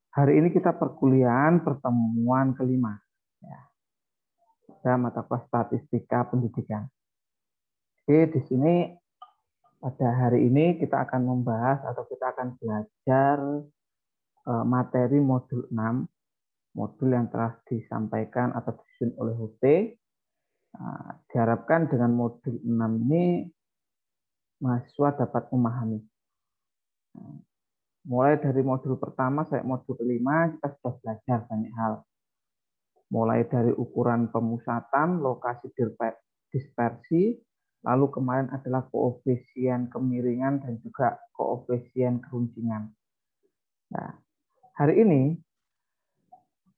Hari ini kita perkuliahan pertemuan kelima, ya, pada mata kelas statistika pendidikan. Oke, di sini pada hari ini kita akan membahas atau kita akan belajar materi modul 6, modul yang telah disampaikan atau disusun oleh HUT. Diharapkan dengan modul 6 ini mahasiswa dapat memahami. Mulai dari modul pertama sampai modul kelima kita sudah belajar banyak hal. Mulai dari ukuran pemusatan, lokasi dispersi, lalu kemarin adalah koefisien kemiringan dan juga koefisien keruncingan. Nah, hari ini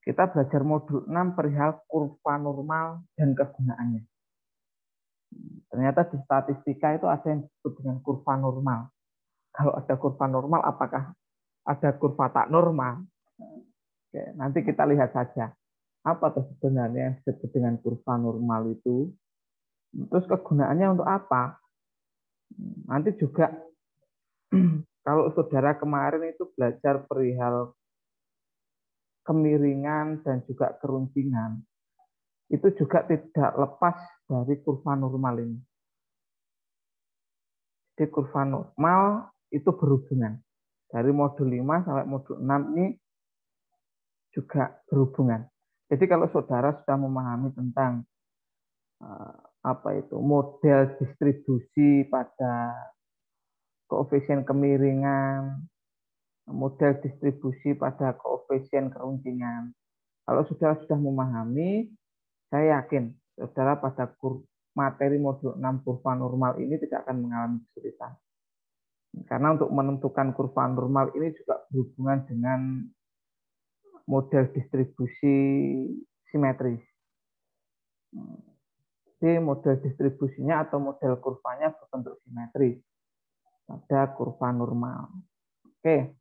kita belajar modul 6 perihal kurva normal dan kegunaannya. Ternyata di statistika itu ada yang disebut dengan kurva normal. Kalau ada kurva normal, apakah ada kurva tak normal? Oke, nanti kita lihat saja. Apa sebenarnya yang disebut dengan kurva normal itu? Terus kegunaannya untuk apa? Nanti juga kalau saudara kemarin itu belajar perihal kemiringan dan juga keruncingan, itu juga tidak lepas dari kurva normal ini. Jadi kurva normal itu berhubungan. Dari modul 5 sampai modul 6 ini juga berhubungan. Jadi kalau saudara sudah memahami tentang model distribusi pada koefisien kemiringan, model distribusi pada koefisien keruncingan. Kalau saudara sudah memahami, saya yakin saudara pada materi modul 6 kurva normal ini tidak akan mengalami kesulitan. Karena untuk menentukan kurva normal ini juga berhubungan dengan model distribusi simetris. Jadi model distribusinya atau model kurvanya berbentuk simetris pada kurva normal. Oke.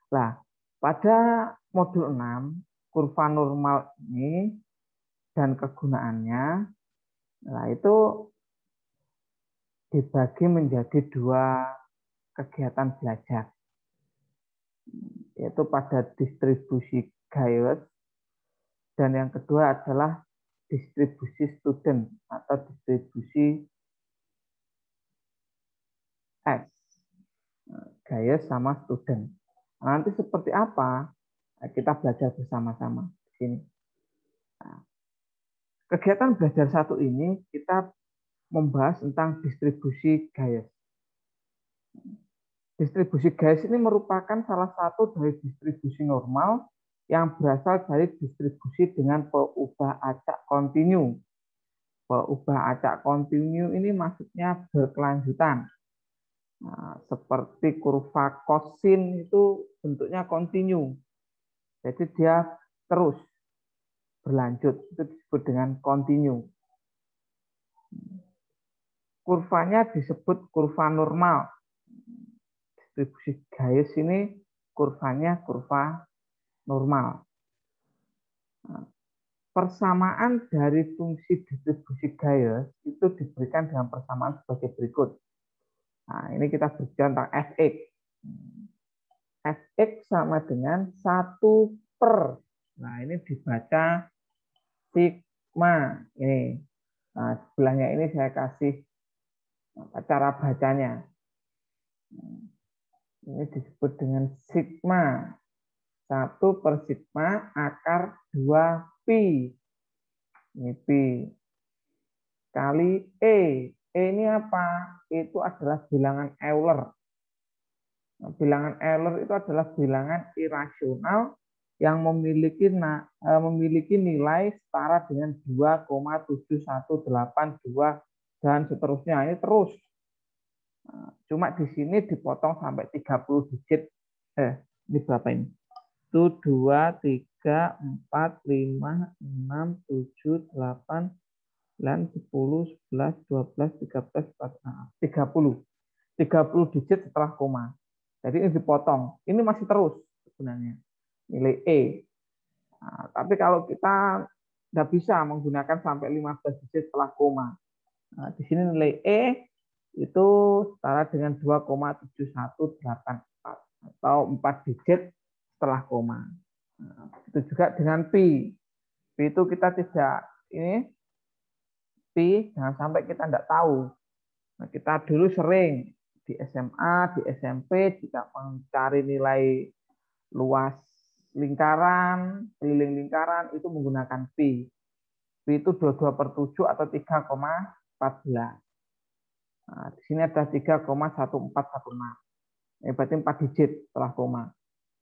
Nah, pada modul 6, kurva normal ini dan kegunaannya, nah itu dibagi menjadi dua kegiatan belajar, yaitu pada distribusi Gauss, dan yang kedua adalah distribusi student atau distribusi X. Gauss sama student. Nanti seperti apa? Kita belajar bersama-sama di sini. Nah, kegiatan belajar satu ini kita membahas tentang distribusi Gauss. Distribusi Gauss ini merupakan salah satu dari distribusi normal yang berasal dari distribusi dengan peubah acak kontinu. Peubah acak kontinu ini maksudnya berkelanjutan. Nah, seperti kurva kosin itu bentuknya kontinu. Jadi dia terus berlanjut. Itu disebut dengan kontinu. Kurvanya disebut kurva normal. Distribusi Gauss ini kurvanya kurva normal. Persamaan dari fungsi distribusi Gauss itu diberikan dengan persamaan sebagai berikut. Nah, ini kita berbicara tentang fx. Fx sama dengan 1 per. Nah, ini dibaca sigma. Ini. Nah, sebelahnya ini saya kasih cara bacanya. Ini disebut dengan sigma. 1 per sigma akar 2 pi. Ini pi. Kali E. E ini apa? Itu adalah bilangan Euler. Nah, bilangan Euler itu adalah bilangan irasional yang memiliki nilai setara dengan 2,7182 dan seterusnya. Ini terus. Nah, cuma di sini dipotong sampai 30 digit. Ini berapa ini? 1, 2, 3, 4, 5, 6, 7, 8, 9, 10, 11, 12, 13, 14, 30. 30 digit setelah koma. Jadi ini dipotong. Ini masih terus sebenarnya. Nilai E. Nah, tapi kalau kita tidak bisa menggunakan sampai 15 digit setelah koma. Nah, di sini nilai E itu setara dengan 2,7184 atau 4 digit setelah koma. Nah, itu juga dengan pi. Pi itu kita tidak pi jangan sampai kita tidak tahu. Nah, kita dulu sering di SMA, di SMP jika mencari nilai luas lingkaran, keliling lingkaran itu menggunakan pi. Pi itu 22/7 atau 3,14. Nah, di sini ada 3,1416. Ini berarti 4 digit setelah koma.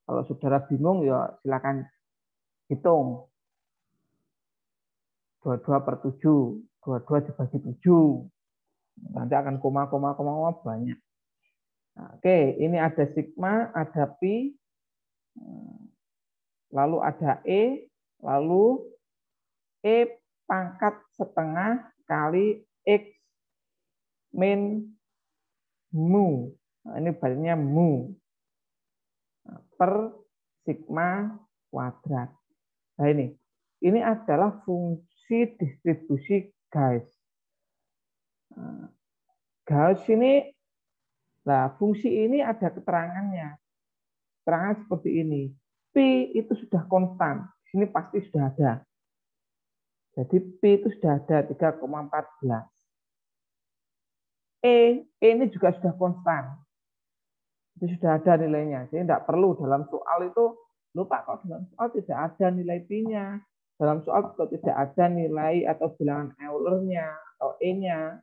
Kalau saudara bingung ya silakan hitung. 22/7, 22 dibagi 7. Nanti akan koma banyak. Nah, oke, ini ada sigma, ada pi, lalu ada e, lalu e pangkat setengah kali x min mu. Nah, ini baliknya mu per sigma kuadrat. Nah, ini adalah fungsi distribusi Gauss. Gauss ini, nah fungsi ini ada keterangannya. Keterangan seperti ini. Pi itu sudah konstan. Di sini pasti sudah ada. Jadi pi itu sudah ada 3,14. E ini juga sudah konstan. Itu sudah ada nilainya. Jadi tidak perlu dalam soal itu, lupa kok dalam soal tidak ada nilai pi-nya. Dalam soal kalau tidak ada nilai atau bilangan Euler-nya atau E-nya,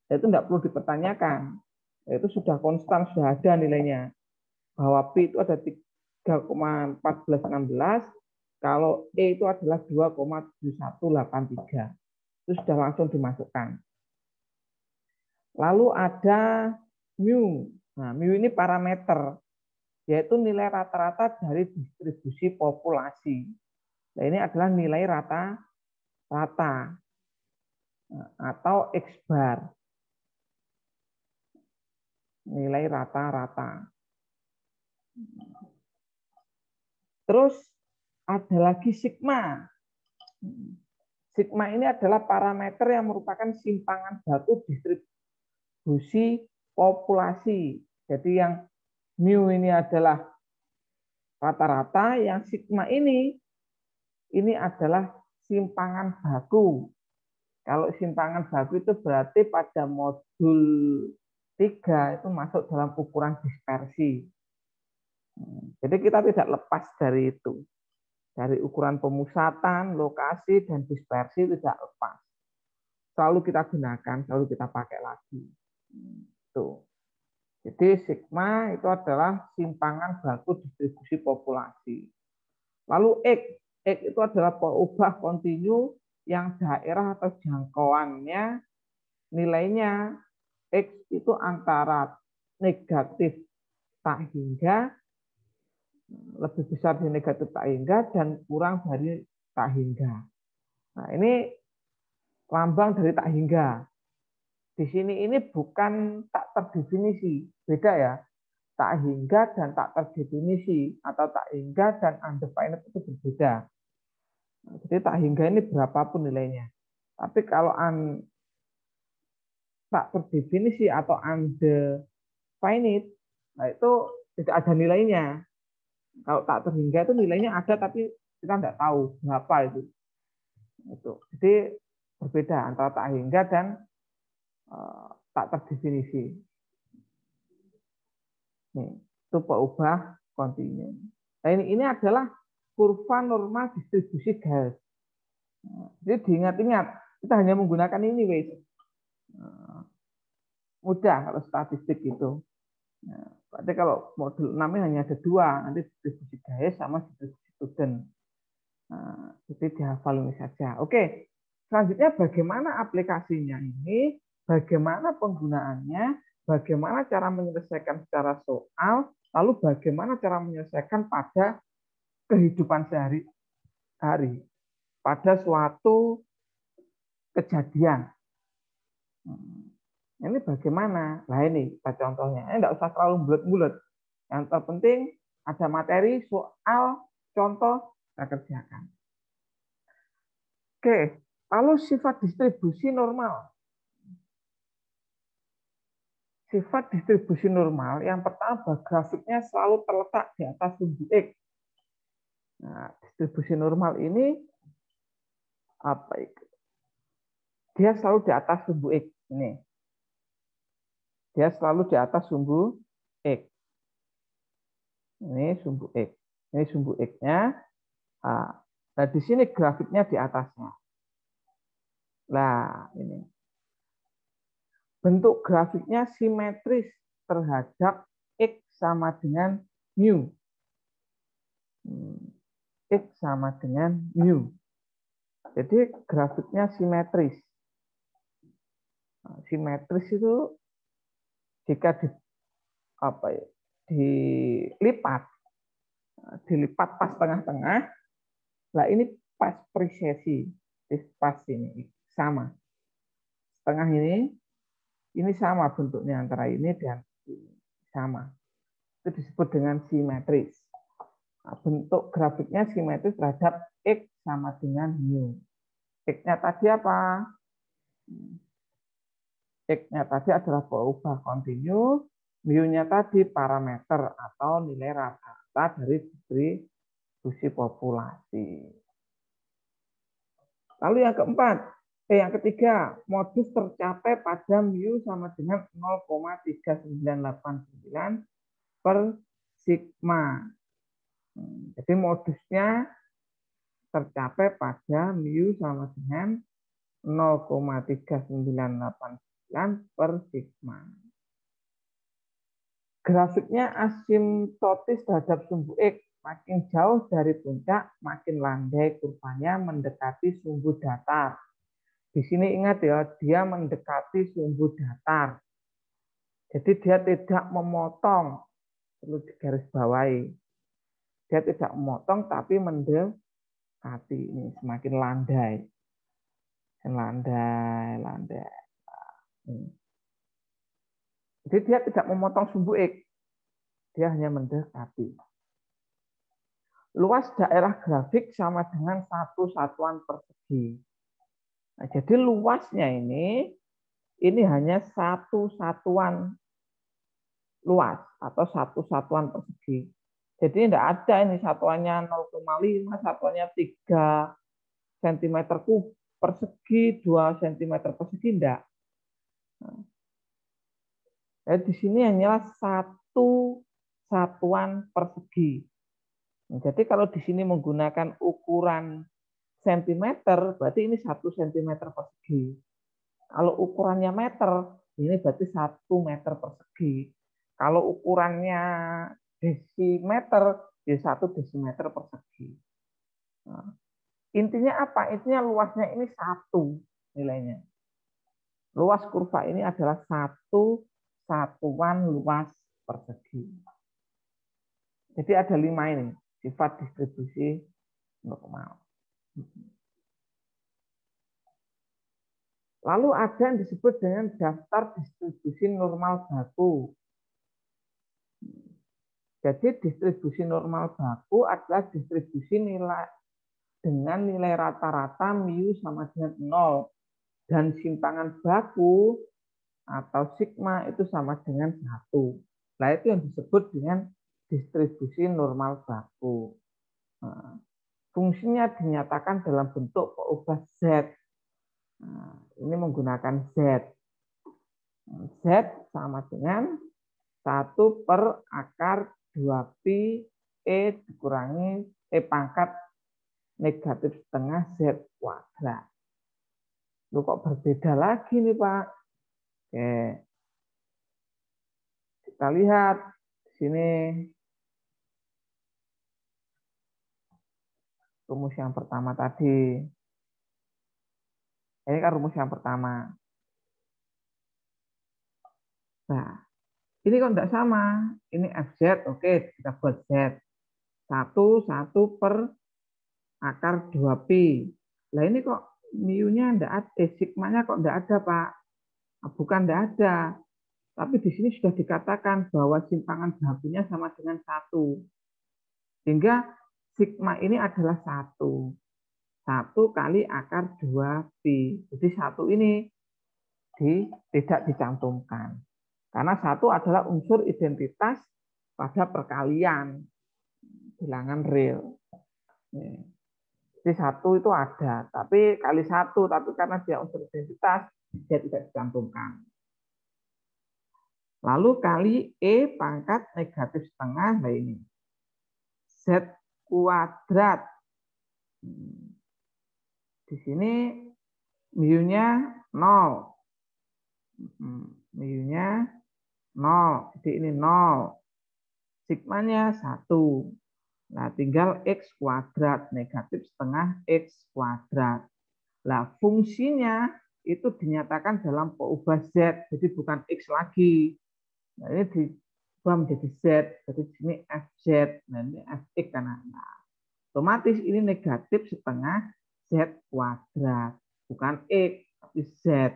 itu tidak perlu dipertanyakan. Itu sudah konstan, sudah ada nilainya. Bahwa pi itu ada 3,1416, kalau E itu adalah 2,7183. Itu sudah langsung dimasukkan. Lalu ada mu. Nah, mu ini parameter, yaitu nilai rata-rata dari distribusi populasi. Nah, ini adalah nilai rata-rata atau X bar. Nilai rata-rata. Terus ada lagi sigma. Sigma ini adalah parameter yang merupakan simpangan batu distribusi populasi. Jadi yang mu ini adalah rata-rata, yang sigma ini adalah simpangan baku. Kalau simpangan baku itu berarti pada modul 3 itu masuk dalam ukuran dispersi. Jadi kita tidak lepas dari itu. Dari ukuran pemusatan, lokasi, dan dispersi tidak lepas. Selalu kita gunakan, selalu kita pakai lagi. Tuh. Jadi sigma itu adalah simpangan baku distribusi populasi. Lalu X itu adalah peubah kontinu yang daerah atau jangkauannya nilainya X itu antara negatif tak hingga, lebih besar dari negatif tak hingga, dan kurang dari tak hingga. Nah, ini lambang dari tak hingga. Di sini ini bukan tak terdefinisi, beda ya. Tak hingga dan tak terdefinisi, atau tak hingga dan undefined itu berbeda. Nah, jadi tak hingga ini berapapun nilainya. Tapi kalau tak terdefinisi atau undefined, nah itu tidak ada nilainya. Kalau tak terhingga itu nilainya ada, tapi kita tidak tahu berapa itu. Jadi berbeda antara tak hingga dan tak terdefinisi. Nih, itu peubah kontinu. Nah, ini adalah kurva normal distribusi Gauss. Jadi diingat-ingat, kita hanya menggunakan ini, wes. Mudah kalau statistik itu. Nah, berarti kalau modul 6 hanya ada 2, nanti distribusi Gauss sama distribusi Student. Nah, jadi dihafal ini saja. Oke, selanjutnya bagaimana aplikasinya ini, bagaimana penggunaannya, bagaimana cara menyelesaikan secara soal, lalu bagaimana cara menyelesaikan pada kehidupan sehari-hari, pada suatu kejadian. Ini bagaimana? Nah ini kita contohnya. Ini tidak usah terlalu bulat-bulat. Yang terpenting ada materi, soal, contoh, kita kerjakan. Oke, lalu sifat distribusi normal. Sifat distribusi normal yang pertama, grafiknya selalu terletak di atas sumbu X. Nah, distribusi normal ini apa itu? Dia selalu di atas sumbu X. Ini. Dia selalu di atas sumbu X. Ini sumbu X. Ini sumbu X-nya. Nah, di sini grafiknya di atasnya. Nah, ini. Bentuk grafiknya simetris terhadap X sama dengan mu. X sama dengan mu. Jadi grafiknya simetris. Nah, simetris itu jika dilipat pas tengah-tengah, nah ini pas presesi, pas ini sama. Tengah ini sama bentuknya antara ini dan ini sama. Itu disebut dengan simetris. Nah, bentuk grafiknya simetris terhadap X sama dengan mu. X-nya tadi apa? X-nya tadi adalah berubah kontinu, mu-nya tadi parameter atau nilai rata-rata dari distribusi populasi. Lalu yang ketiga, modus tercapai pada mu sama dengan 0,3989 per sigma. Jadi modusnya tercapai pada mu sama dengan 0,3989 per sigma. Grafiknya asimptotis terhadap sumbu X. Makin jauh dari puncak, makin landai kurvanya mendekati sumbu datar. Di sini ingat ya, dia mendekati sumbu datar. Jadi dia tidak memotong, perlu digarisbawahi. Dia tidak memotong, tapi mendekati. Ini semakin landai. Landai. Jadi dia tidak memotong sumbu X. Dia hanya mendekati. Luas daerah grafik sama dengan 1 satuan persegi. Nah, jadi luasnya ini hanya 1 satuan luas atau 1 satuan persegi. Jadi tidak ada ini satuannya 0,5, satuannya 3 cm persegi, 2 cm persegi, tidak. Jadi di sini hanyalah 1 satuan persegi. Jadi kalau di sini menggunakan ukuran cm, berarti ini 1 cm persegi. Kalau ukurannya meter, ini berarti 1 meter persegi. Kalau ukurannya desimeter, ya 1 desimeter persegi. Nah, intinya apa? Intinya luasnya ini 1 nilainya. Luas kurva ini adalah 1 satuan luas persegi. Jadi ada 5 ini. Sifat distribusi normal. Lalu ada yang disebut dengan daftar distribusi normal baku. Jadi distribusi normal baku adalah distribusi nilai dengan nilai rata-rata mu sama dengan 0 dan simpangan baku atau sigma itu sama dengan 1. Nah, itu yang disebut dengan distribusi normal baku. Nah, fungsinya dinyatakan dalam bentuk peubah Z. Nah, ini menggunakan Z. Z sama dengan 1 per akar 2pi E dikurangi E pangkat negatif setengah Z kuadrat. Loh, kok berbeda lagi nih Pak? Oke. Kita lihat di sini rumus yang pertama tadi. Ini kan rumus yang pertama. Nah, ini kok tidak sama. Ini FZ, oke, kita buat Z. 1 per akar 2pi. Nah, ini kok mu-nya enggak ada, sigma-nya kok enggak ada, Pak? Nah, bukan enggak ada. Tapi di sini sudah dikatakan bahwa simpangan bakunya sama dengan 1. Sehingga sigma ini adalah 1. 1 kali akar 2pi. Jadi 1 ini tidak dicantumkan. Karena 1 adalah unsur identitas pada perkalian bilangan real. Jadi 1 itu ada, tapi kali 1, tapi karena dia unsur identitas, dia tidak dicantumkan. Lalu kali E pangkat negatif setengah, nah ini. Z kuadrat. Di sini mu-nya 0. Mu-nya 0. Jadi ini 0. Sigmanya 1. Nah, tinggal X kuadrat. Negatif setengah X kuadrat. Nah, fungsinya itu dinyatakan dalam peubah Z. Jadi bukan X lagi. Nah, ini diubah menjadi Z. Jadi di sini FZ. Nah, ini Fx karena. Nah, otomatis ini negatif setengah Z kuadrat. Bukan X, tapi Z.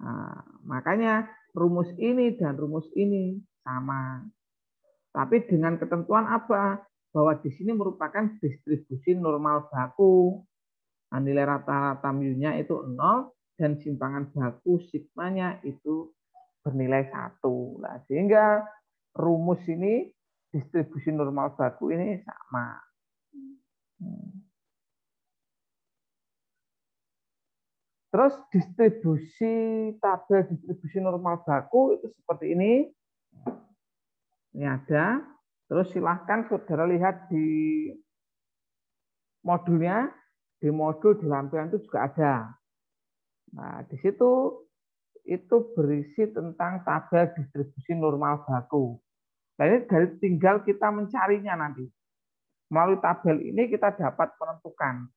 Nah, makanya rumus ini dan rumus ini sama. Tapi dengan ketentuan apa? Bahwa di sini merupakan distribusi normal baku. Nah, nilai rata-rata mu-nya itu 0 dan simpangan baku sigmanya itu bernilai 1. Nah, sehingga rumus ini distribusi normal baku ini sama. Terus tabel distribusi normal baku itu seperti ini. Ini ada. Terus silahkan saudara lihat di modulnya. Di modul di lampiran itu juga ada. Nah, di situ itu berisi tentang tabel distribusi normal baku. Nah, ini tinggal kita mencarinya nanti. Melalui tabel ini kita dapat menentukan,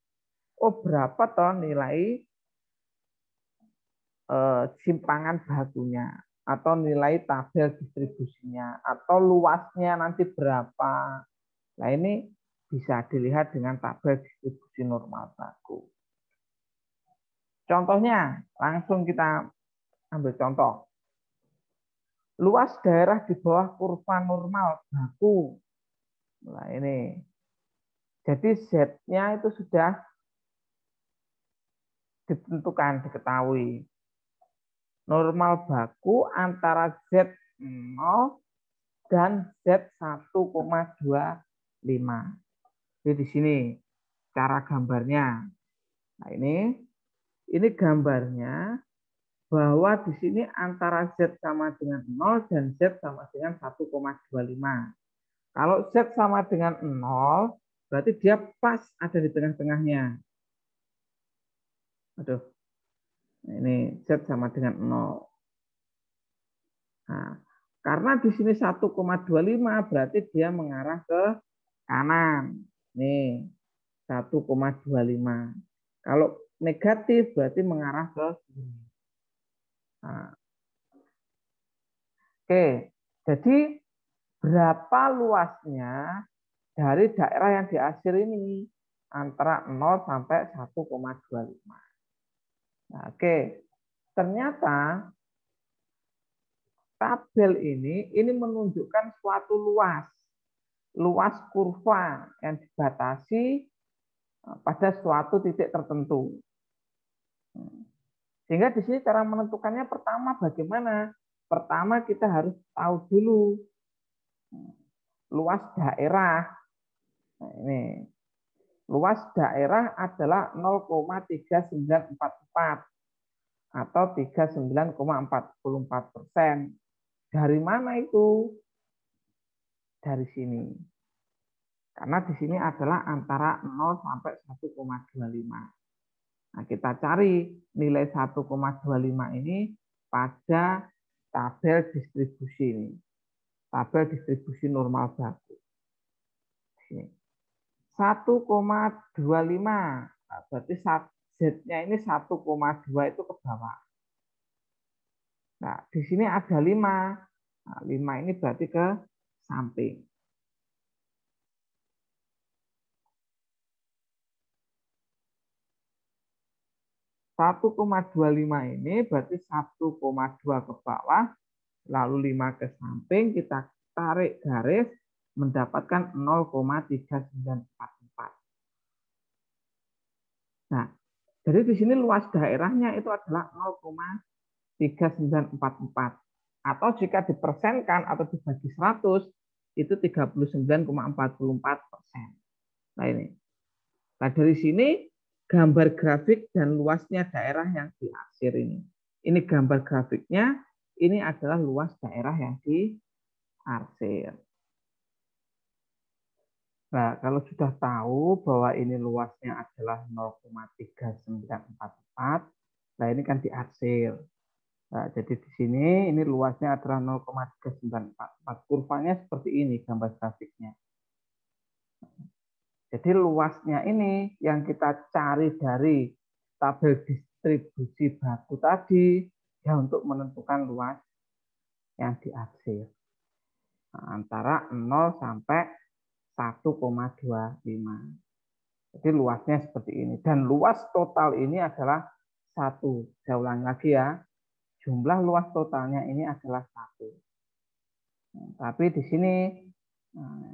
oh berapa toh nilai simpangan bakunya, atau nilai tabel distribusinya, atau luasnya nanti berapa. Nah, ini bisa dilihat dengan tabel distribusi normal baku. Contohnya, langsung kita ambil contoh. Luas daerah di bawah kurva normal baku. Nah, ini. Jadi Z-nya itu sudah ditentukan, diketahui. Normal baku antara Z0 dan Z1,25. Jadi di sini cara gambarnya. Nah, ini gambarnya bahwa di sini antara Z sama dengan 0 dan Z sama dengan 1,25. Kalau Z sama dengan 0, berarti dia pas ada di tengah-tengahnya. Aduh. Ini Z sama dengan 0. Nah, karena di sini 1,25 berarti dia mengarah ke kanan. Nih, 1,25. Kalau negatif berarti mengarah ke kiri. Nah. Oke, jadi berapa luasnya dari daerah yang diakhir ini antara 0 sampai 1,25. Nah, oke. Ternyata tabel ini menunjukkan suatu luas kurva yang dibatasi pada suatu titik tertentu. Sehingga di sini cara menentukannya pertama bagaimana? Pertama kita harus tahu dulu luas daerah. Nah, ini luas daerah adalah 0,3944 atau 39,44%. Dari mana itu? Dari sini. Karena di sini adalah antara 0 sampai 1,25. Nah, kita cari nilai 1,25 ini pada tabel distribusi ini. Tabel distribusi normal baku. 1,25. Nah, berarti Z-nya ini 1,2 itu ke bawah. Nah, di sini ada 5. Nah, 5 ini berarti ke samping. Satu 1,25 ini berarti 1,2 ke bawah, lalu 5 ke samping, kita tarik garis, mendapatkan 0,3944. Nah, jadi di sini luas daerahnya itu adalah 0,3944. Atau jika dipersenkan atau dibagi 100, itu 39,44%. Nah, ini. Nah, dari sini gambar grafik dan luasnya daerah yang diarsir ini. Ini gambar grafiknya, ini adalah luas daerah yang diarsir. Nah, kalau sudah tahu bahwa ini luasnya adalah 0,3944, nah ini kan diarsir. Nah, jadi di sini ini luasnya adalah 0,3944. Kurvanya seperti ini gambar grafiknya. Jadi luasnya ini yang kita cari dari tabel distribusi batu tadi ya untuk menentukan luas yang diarsir. Nah, antara 0 sampai 1,25. Jadi luasnya seperti ini. Dan luas total ini adalah 1. Saya ulangi lagi ya. Jumlah luas totalnya ini adalah 1. Nah, tapi di sini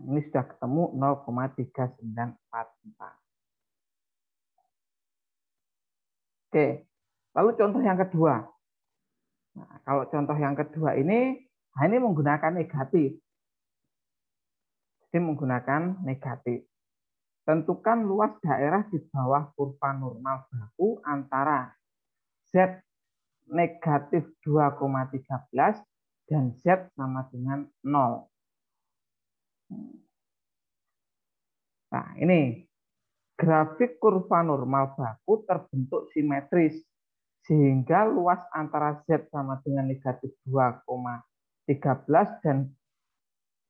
ini sudah ketemu 0,3944. Oke, lalu contoh yang kedua. Nah, kalau contoh yang kedua ini menggunakan negatif. Jadi menggunakan negatif. Tentukan luas daerah di bawah kurva normal baku antara Z negatif 2,13 dan Z sama dengan 0. Nah, ini grafik kurva normal baku terbentuk simetris sehingga luas antara Z sama dengan negatif 2,13 dan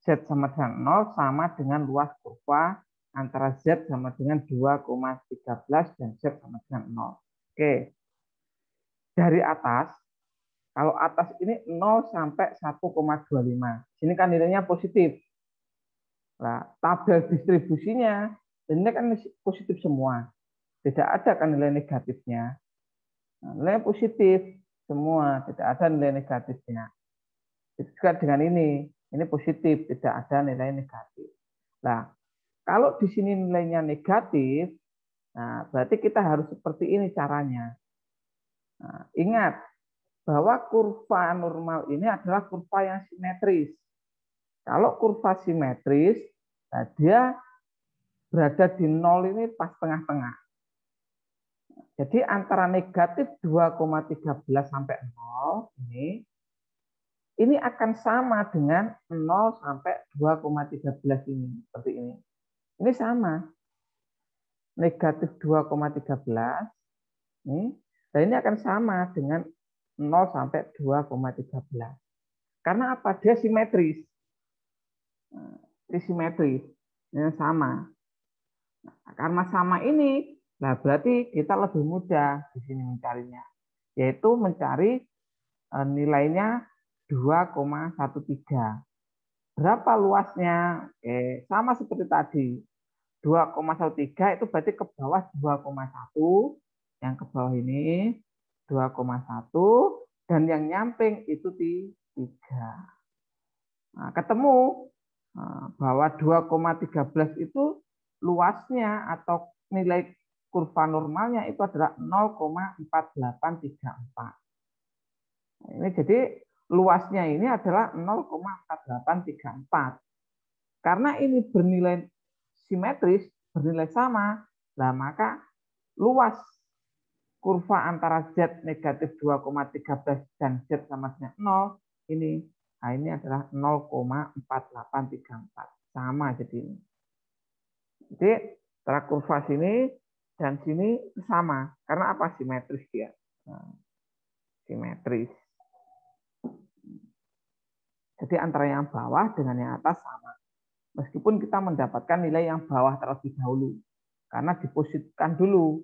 Z sama dengan 0 sama dengan luas kurva antara Z sama dengan 2,13 dan Z sama dengan 0. Oke. Dari atas, kalau atas ini 0 sampai 1,25. Sini kan nilainya positif. Nah, tabel distribusinya ini kan positif semua. Tidak ada kan nilai negatifnya. Nah, nilai positif semua, tidak ada nilai negatifnya. Juga dengan ini positif, tidak ada nilai negatif. Nah, kalau di sini nilainya negatif, nah berarti kita harus seperti ini caranya. Nah, ingat bahwa kurva normal ini adalah kurva yang simetris. Kalau kurva simetris, nah dia berada di 0 ini pas tengah-tengah. Jadi antara negatif 2,13 sampai 0 ini akan sama dengan 0 sampai 2,13 ini. Seperti ini. Ini sama. Negatif 2,13 dan ini akan sama dengan 0 sampai 2,13. Karena apa? Dia simetris. Ini simetris. Ini sama. Nah, karena sama ini, nah berarti kita lebih mudah di sini mencarinya. Yaitu mencari nilainya 2,13. Berapa luasnya? Oke, sama seperti tadi. 2,13 itu berarti ke bawah 2,1. Yang ke bawah ini 2,1 dan yang nyamping itu 3. Nah, ketemu bahwa 2,13 itu luasnya atau nilai kurva normalnya itu adalah 0,4834. Ini jadi luasnya ini adalah 0,4834. Karena ini bernilai simetris, bernilai sama, nah maka luas kurva antara Z negatif 2,13 dan Z sama dengan 0 ini adalah 0,4834. Sama jadi ini. Jadi antara kurva sini dan sini sama. Karena apa? Simetris dia. Nah, simetris. Jadi antara yang bawah dengan yang atas sama. Meskipun kita mendapatkan nilai yang bawah terlebih dahulu. Karena diposisikan dulu.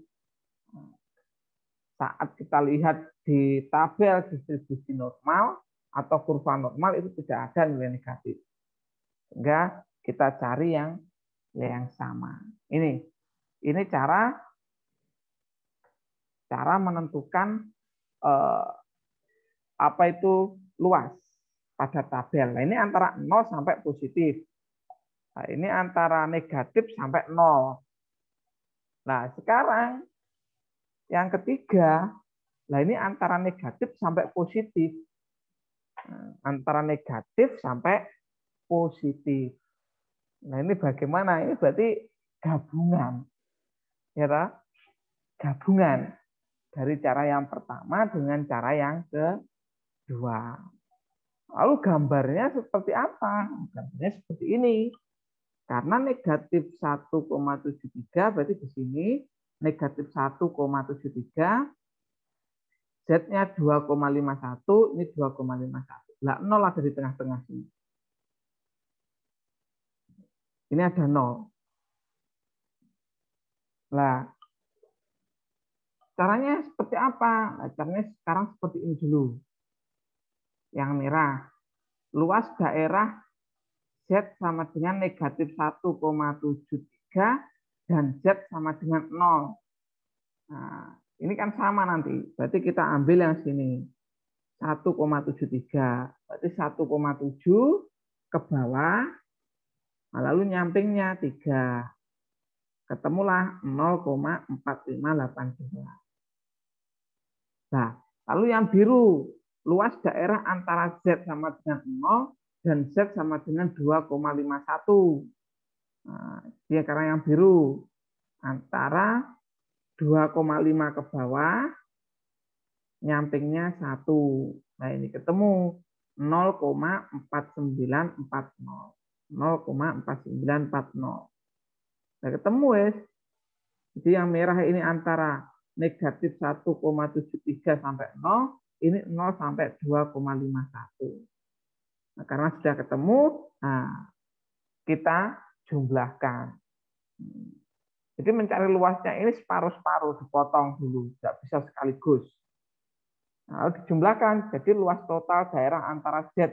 Saat kita lihat di tabel distribusi normal atau kurva normal itu tidak ada nilai negatif. Sehingga kita cari yang sama. Ini cara menentukan apa itu luas pada tabel. Nah, ini antara 0 sampai positif. Nah, ini antara negatif sampai 0. Nah, sekarang yang ketiga, nah ini antara negatif sampai positif. Nah, antara negatif sampai positif. Nah, ini bagaimana? Ini berarti gabungan. Ya, gabungan dari cara yang pertama dengan cara yang kedua. Lalu gambarnya seperti apa? Gambarnya seperti ini. Karena negatif 1,73 berarti di sini negatif 1,73, Z-nya 2,51, ini 2,51. Lah 0 ada di tengah-tengah sini. Ini ada 0. Nah, caranya seperti apa? Nah, caranya sekarang seperti ini dulu. Yang merah. Luas daerah Z sama dengan negatif 1,73 dan Z sama dengan 0. Nah, ini kan sama nanti. Berarti kita ambil yang sini. 1,73. Berarti 1,7 ke bawah. Lalu nyampingnya 3. Ketemulah 0,4582. Nah, lalu yang biru. Luas daerah antara Z sama dengan 0 dan Z sama dengan 2,51. Nah, dia karena yang biru. Antara 2,5 ke bawah, nyampingnya 1. Nah, ini ketemu 0,4940. 0,4940. Nah, ketemu wes. Jadi yang merah ini antara negatif 1,73 sampai 0, ini 0 sampai 2,51. Nah, karena sudah ketemu, nah, kita jumlahkan. Jadi mencari luasnya ini separuh-separuh, dipotong dulu, tidak bisa sekaligus. Nah, dijumlahkan, jadi luas total daerah antara Z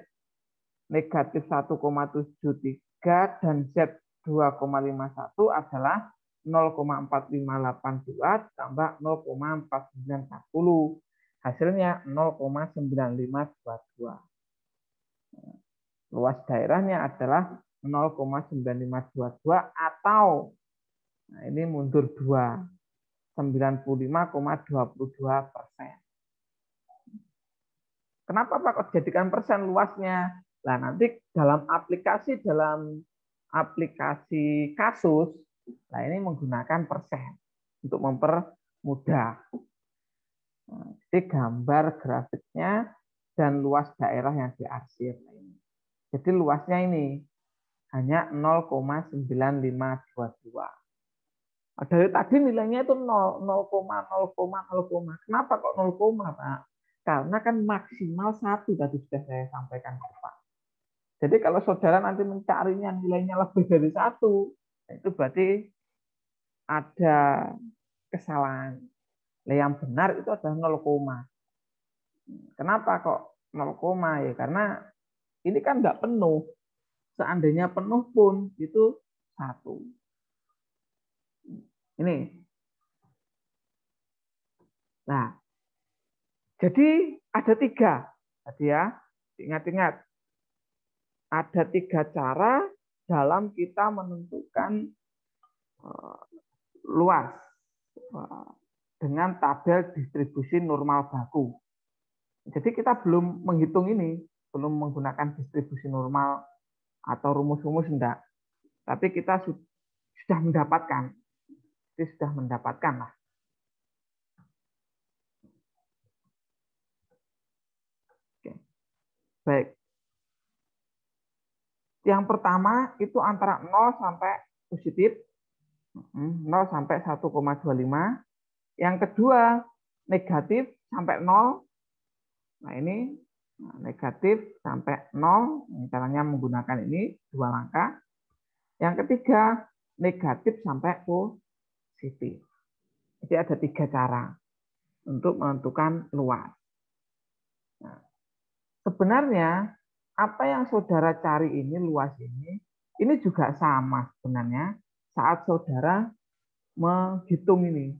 negatif 1,73 dan Z 2,51 adalah 0,4582 tambah 0,4940. Hasilnya 0,9522. Luas daerahnya adalah 0,9522 atau, nah ini mundur 2, 95,22%. Kenapa Pak kok jadikan persen luasnya? Nah, nanti dalam aplikasi kasus, nah ini menggunakan persen untuk mempermudah. Nah, jadi gambar grafiknya dan luas daerah yang diarsir. Jadi luasnya ini hanya 0,9522. Dari tadi nilainya itu 0, 0,0,0. Kenapa kok 0, Pak? Karena kan maksimal 1 tadi sudah saya sampaikan Pak. Jadi kalau saudara nanti mencarinya nilainya lebih dari 1, itu berarti ada kesalahan. Yang benar itu adalah 0, kenapa kok 0, ya karena ini kan enggak penuh. Seandainya penuh pun itu 1. Ini. Nah, jadi ada 3. Tadi ya, ingat-ingat. Ada 3 cara dalam kita menentukan luas dengan tabel distribusi normal baku. Jadi kita belum menghitung ini, belum menggunakan distribusi normal atau rumus-rumus enggak. Tapi kita sudah mendapatkan. Jadi sudah mendapatkan lah. Oke. Baik. Yang pertama itu antara 0 sampai positif. 0 sampai 1,25. Yang kedua negatif sampai 0. Nah ini negatif sampai 0. Caranya menggunakan ini 2 langkah. Yang ketiga negatif sampai positif. Jadi ada 3 cara untuk menentukan luas. Nah, sebenarnya apa yang saudara cari ini, luas ini juga sama sebenarnya saat saudara menghitung ini.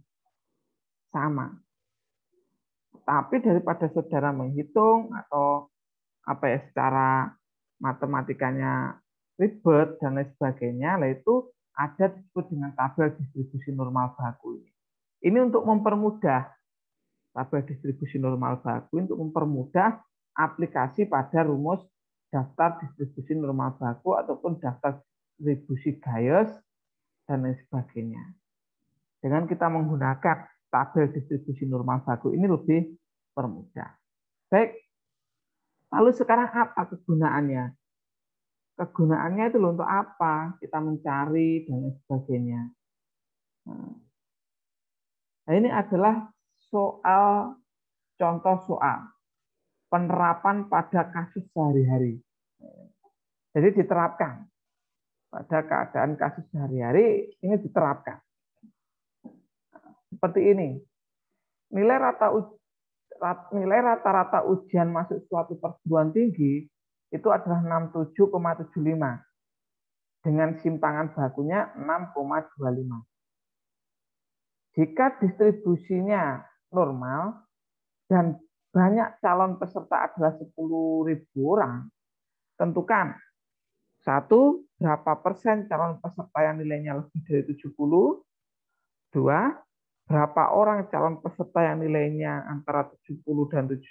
Sama. Tapi daripada saudara menghitung atau secara matematikanya ribet dan lain sebagainya, itu ada disebut dengan tabel distribusi normal baku ini. Ini untuk mempermudah tabel distribusi normal baku untuk mempermudah aplikasi pada rumus daftar distribusi normal baku ataupun daftar distribusi Gauss dan lain sebagainya. Dengan kita menggunakan tabel distribusi normal baku ini lebih permudah. Baik, lalu sekarang apa kegunaannya? Kegunaannya itu untuk apa? Kita mencari dan lain sebagainya. Nah, ini adalah contoh soal penerapan pada kasus sehari-hari. Jadi diterapkan pada keadaan kasus sehari-hari, ini diterapkan. Seperti ini. Nilai rata-rata ujian masuk suatu perguruan tinggi itu adalah 67,75 dengan simpangan bakunya 6,25. Jika distribusinya normal dan banyak calon peserta adalah 10.000 orang, tentukan satu, berapa persen calon peserta yang nilainya lebih dari 70, dua, berapa orang calon peserta yang nilainya antara 70 dan 80,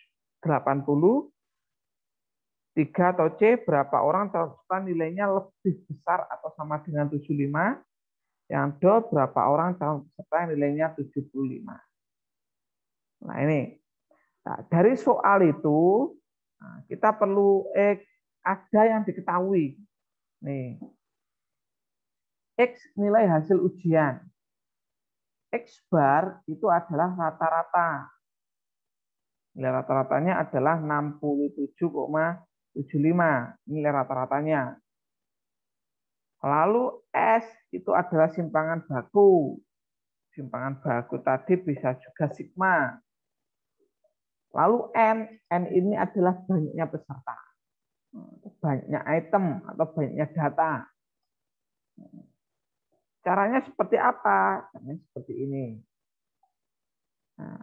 tiga atau C, berapa orang calon peserta nilainya lebih besar atau sama dengan 75, yang D, berapa orang calon peserta yang nilainya 75. Nah ini, nah, dari soal itu kita perlu ada yang diketahui. Nih, X nilai hasil ujian. X bar itu adalah rata-rata. Nilai rata-ratanya adalah 67,75. Nilai rata-ratanya. Lalu S itu adalah simpangan baku. Simpangan baku tadi bisa juga sigma. Lalu N ini adalah banyaknya peserta. Banyaknya item atau banyaknya data. Caranya seperti apa? Caranya seperti ini. Nah,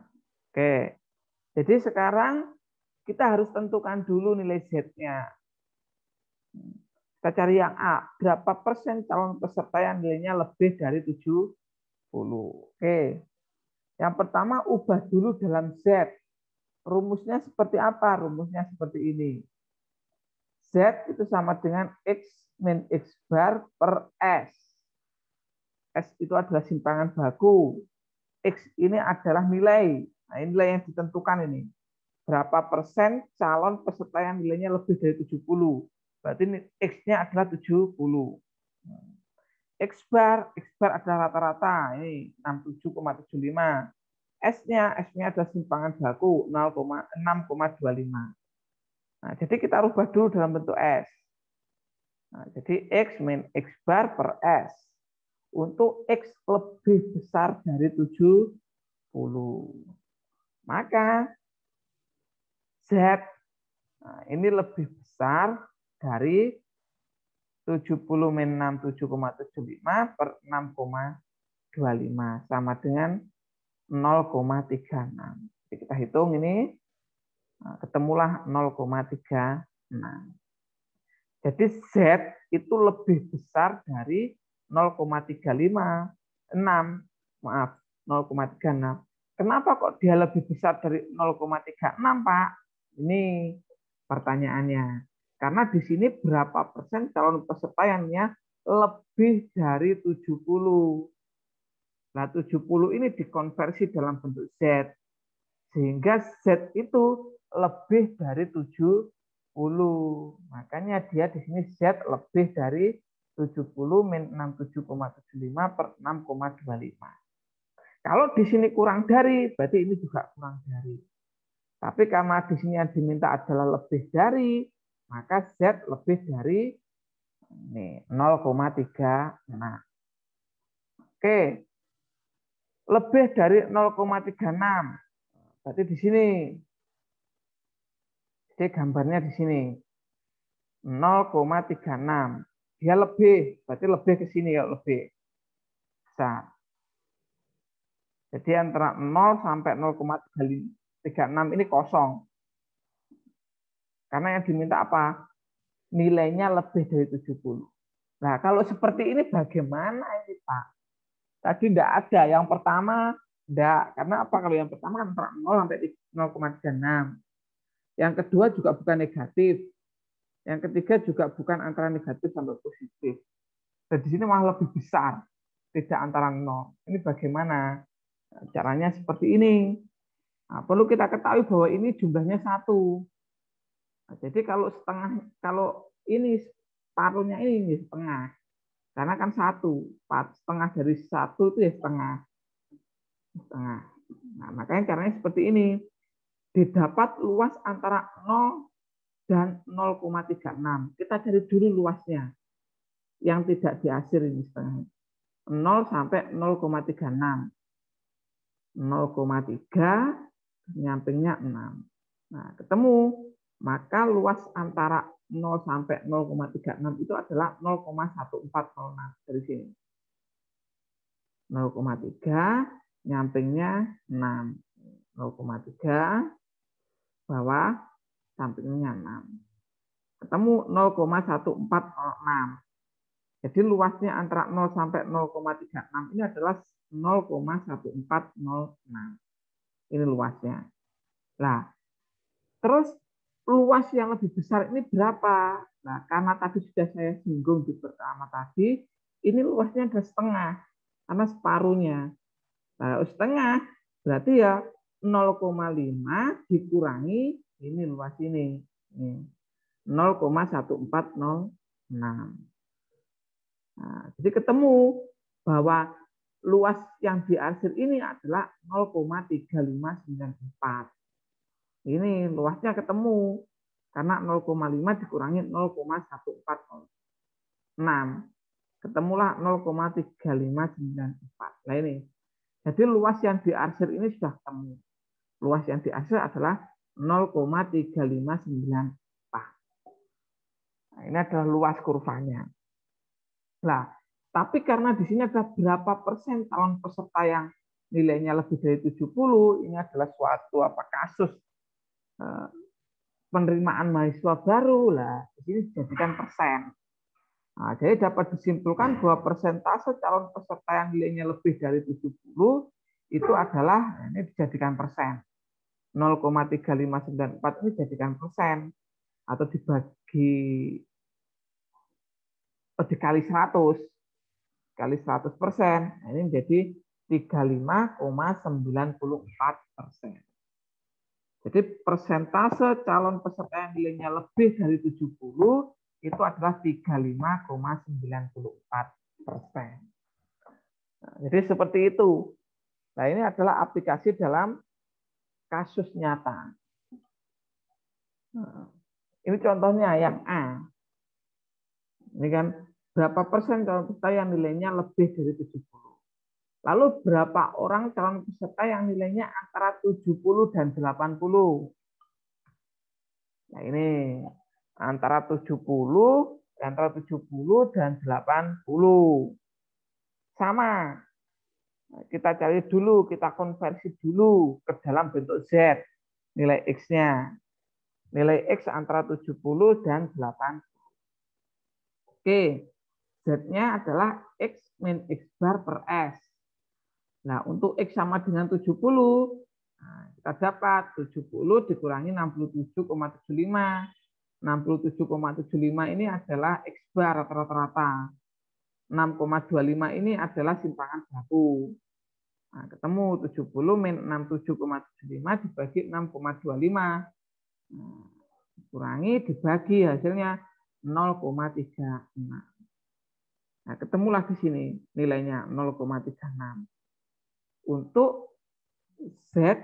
oke. Jadi sekarang kita harus tentukan dulu nilai Z-nya. Kita cari yang A. Berapa persen calon peserta yang nilainya lebih dari 70? Oke. Yang pertama, ubah dulu dalam Z. Rumusnya seperti apa? Rumusnya seperti ini. Z itu sama dengan X min X bar per S. S itu adalah simpangan baku. X ini adalah nilai. Nah, nilai yang ditentukan ini. Berapa persen calon peserta yang nilainya lebih dari 70. Berarti X-nya adalah 70. X bar adalah rata-rata. Ini 67,75. S-nya adalah simpangan baku 6,25. Nah, jadi kita rubah dulu dalam bentuk S. Nah, jadi X min X bar per S. Untuk X lebih besar dari 70. Maka Z ini lebih besar dari 70 min 67,75 per 6,25 sama dengan 0,36. Jadi kita hitung ini ketemulah 0,36. Jadi Z itu lebih besar dari 0,356. Maaf, 0,36. Kenapa kok dia lebih besar dari 0,36, Pak? Ini pertanyaannya. Karena di sini berapa persen calon peserta yang lebih dari 70. Nah, 70 ini dikonversi dalam bentuk Z. Sehingga Z itu lebih dari 70. Makanya dia di sini Z lebih dari 70 min 67,75 per 6,25. Kalau di sini kurang dari, berarti ini juga kurang dari. Tapi karena di sini yang diminta adalah lebih dari, maka Z lebih dari 0,36. Oke. Lebih dari 0,36. Berarti di sini. Jadi gambarnya di sini. 0,36. Dia lebih, berarti lebih ke sini ya, lebih besar. Jadi antara 0 sampai 0,36 ini kosong. Karena yang diminta apa? Nilainya lebih dari 70. Nah, kalau seperti ini bagaimana ini, Pak? Tadi tidak ada. Yang pertama, tidak. Karena apa? Kalau yang pertama kan antara 0 sampai 0,36. Yang kedua juga bukan negatif. Yang ketiga juga bukan antara negatif sampai positif. Dan di sini malah lebih besar. tidak antara 0. Ini bagaimana? Caranya seperti ini. Nah, perlu kita ketahui bahwa ini jumlahnya 1. Nah, jadi kalau ini separuhnya ini setengah. Karena kan 1. Setengah dari 1 itu ya setengah. Nah, makanya caranya seperti ini. Didapat luas antara 0 dan 0,36. Kita cari dulu luasnya. Yang tidak diakhir ini setengah. 0 sampai 0,36. 0,3 nyampingnya 6. Nah, ketemu. Maka luas antara 0 sampai 0,36 itu adalah 0,1406 dari sini. 0,3 nyampingnya 6. 0,3 bawah sampingnya 6. Ketemu 0,1406. Jadi luasnya antara 0 sampai 0,36 ini adalah 0,1406. Ini luasnya. Nah, terus luas yang lebih besar ini berapa? Nah, karena tadi sudah saya singgung di pertama tadi, ini luasnya ada setengah, karena separuhnya. Nah, setengah berarti ya 0,5 dikurangi ini luas ini. 0,1406. Nah, jadi ketemu bahwa luas yang diarsir ini adalah 0,3594. Ini luasnya ketemu karena 0,5 dikurangi 0,1406. Ketemulah 0,3594. Nah ini. Jadi luas yang diarsir ini sudah ketemu. Luas yang diarsir adalah 0,3594. Nah, ini adalah luas kurvanya. Nah, tapi karena di sini ada berapa persen calon peserta yang nilainya lebih dari 70, ini adalah suatu kasus penerimaan mahasiswa baru lah. Di sini dijadikan persen. Nah, jadi dapat disimpulkan bahwa persentase calon peserta yang nilainya lebih dari 70 itu adalah ini dijadikan persen. 0,3594 ini dijadikan persen atau dikali 100 kali 100%. Nah, ini menjadi 35,94%. Jadi persentase calon peserta yang nilainya lebih dari 70 itu adalah 35,94%. Nah, jadi seperti itu. Nah, ini adalah aplikasi dalam kasus nyata. Nah, ini contohnya yang A. Ini kan berapa persen calon peserta yang nilainya lebih dari 70. Lalu berapa orang calon peserta yang nilainya antara 70 dan 80? Nah, ini antara 70 dan 80. Sama. Kita cari dulu, kita konversi dulu ke dalam bentuk Z. Nilai X-nya. Nilai X antara 70 dan 80. Oke. Z-nya adalah X min X bar per S. Nah, untuk X sama dengan 70, nah, kita dapat 70 dikurangi 67,75. 67,75 ini adalah X bar rata-rata. 6,25 ini adalah simpangan baku. Nah, ketemu 70 min 67,75 dibagi 6,25. Nah, kurangi dibagi hasilnya 0,36. Nah, ketemulah di sini nilainya 0,36. Untuk Z,